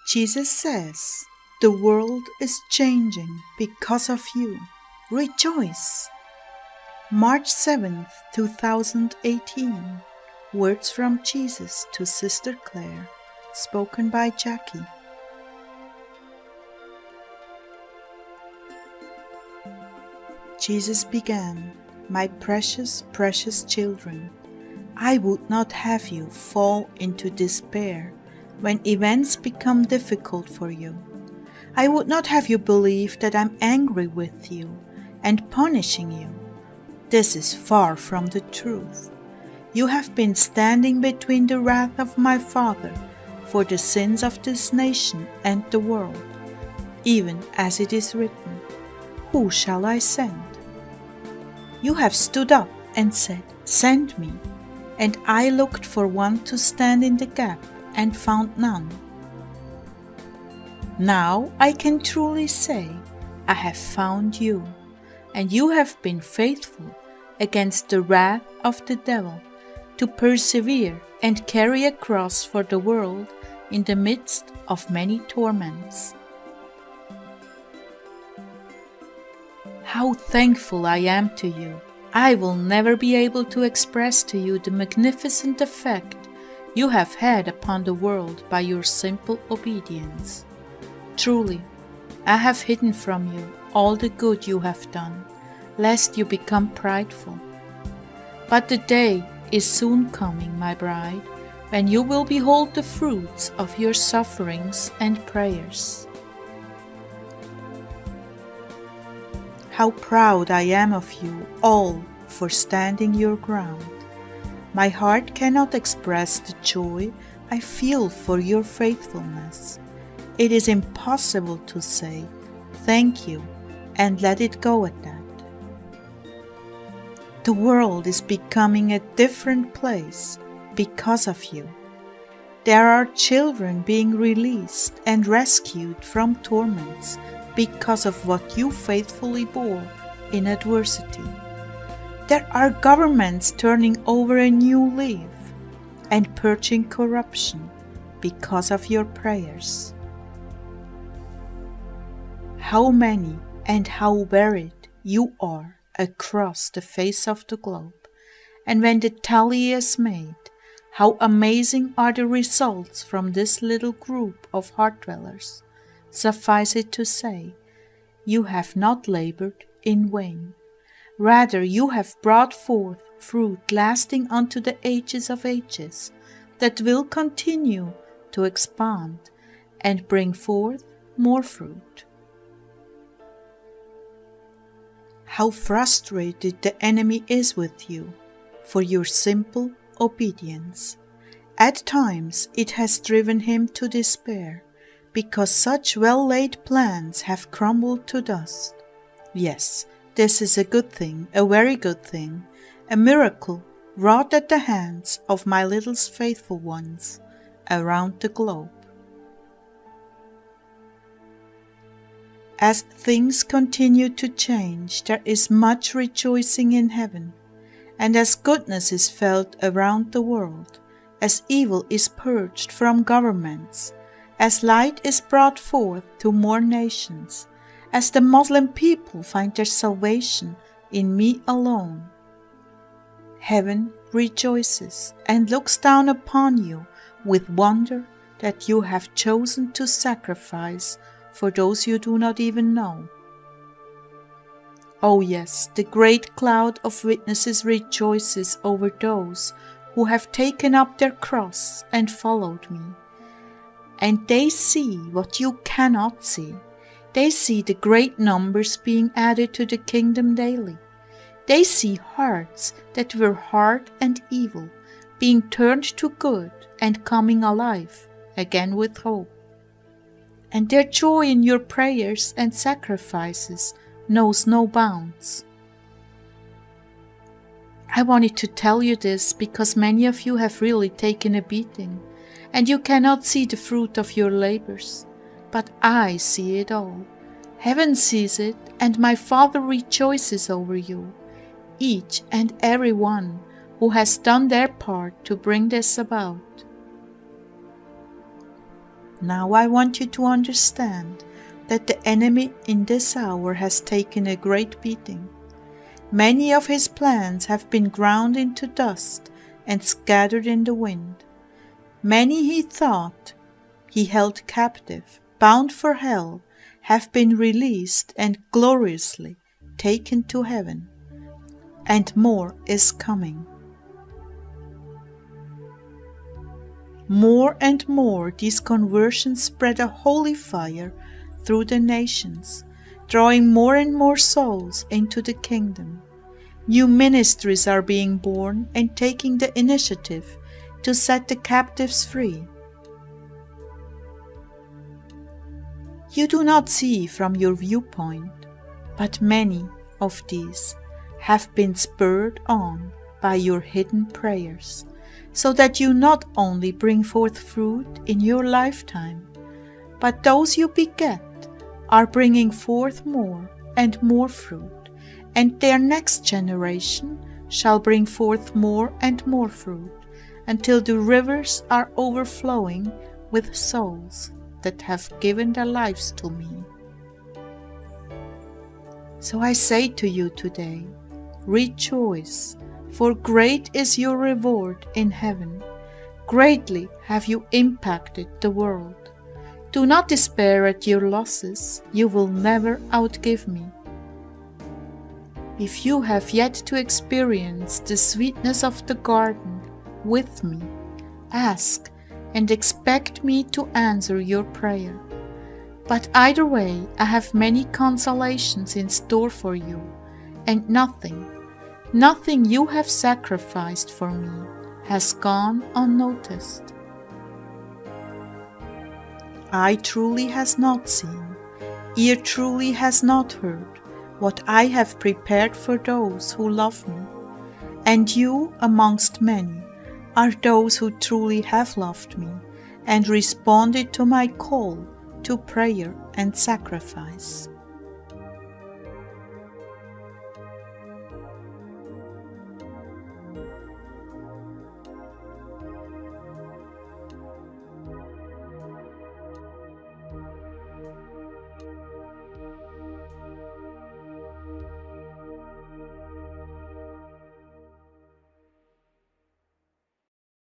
Jesus says, "The world is changing because of you. Rejoice." March 7th, 2018. Words from Jesus to Sister Clare, spoken by Jackie. Jesus began, "My precious, precious children, I would not have you fall into despair when events become difficult for you. I would not have you believe that I'm angry with you and punishing you. This is far from the truth. You have been standing between the wrath of my Father for the sins of this nation and the world, even as it is written, 'Who shall I send?' You have stood up and said, 'Send me,' and I looked for one to stand in the gap and found none. Now I can truly say, I have found you, and you have been faithful against the wrath of the devil, to persevere and carry a cross for the world in the midst of many torments. How thankful I am to you! I will never be able to express to you the magnificent effect you have had upon the world by your simple obedience. Truly, I have hidden from you all the good you have done, lest you become prideful. But the day is soon coming, my bride, when you will behold the fruits of your sufferings and prayers. How proud I am of you all for standing your ground. My heart cannot express the joy I feel for your faithfulness. It is impossible to say thank you and let it go at that. The world is becoming a different place because of you. There are children being released and rescued from torments because of what you faithfully bore in adversity. There are governments turning over a new leaf and purging corruption because of your prayers. How many and how varied you are across the face of the globe, and when the tally is made, how amazing are the results from this little group of heart dwellers. Suffice it to say, you have not labored in vain. Rather, you have brought forth fruit lasting unto the ages of ages, that will continue to expand and bring forth more fruit. How frustrated the enemy is with you for your simple obedience. At times it has driven him to despair, because such well-laid plans have crumbled to dust. Yes, this is a good thing, a very good thing, a miracle wrought at the hands of my little faithful ones around the globe. As things continue to change, there is much rejoicing in heaven, and as goodness is felt around the world, as evil is purged from governments, as light is brought forth to more nations, as the Muslim people find their salvation in me alone. Heaven rejoices and looks down upon you with wonder that you have chosen to sacrifice for those you do not even know. Oh yes, the great cloud of witnesses rejoices over those who have taken up their cross and followed me. And they see what you cannot see. They see the great numbers being added to the kingdom daily. They see hearts that were hard and evil being turned to good and coming alive again with hope. And their joy in your prayers and sacrifices knows no bounds. I wanted to tell you this because many of you have really taken a beating, and you cannot see the fruit of your labors. But I see it all. Heaven sees it, and my Father rejoices over you, each and every one who has done their part to bring this about. Now I want you to understand that the enemy in this hour has taken a great beating. Many of his plans have been ground into dust and scattered in the wind. Many he thought he held captive, bound for hell, have been released and gloriously taken to heaven. And more is coming. More and more these conversions spread a holy fire through the nations, drawing more and more souls into the kingdom. New ministries are being born and taking the initiative to set the captives free. You do not see from your viewpoint, but many of these have been spurred on by your hidden prayers, so that you not only bring forth fruit in your lifetime, but those you beget are bringing forth more and more fruit, and their next generation shall bring forth more and more fruit, until the rivers are overflowing with souls that have given their lives to me. So I say to you today, rejoice, for great is your reward in heaven. Greatly have you impacted the world. Do not despair at your losses, you will never outgive me. If you have yet to experience the sweetness of the garden with me, ask and expect me to answer your prayer. But either way, I have many consolations in store for you, and nothing you have sacrificed for me has gone unnoticed. Eye truly has not seen, ear truly has not heard, what I have prepared for those who love me. And you, amongst many, are those who truly have loved me and responded to my call to prayer and sacrifice.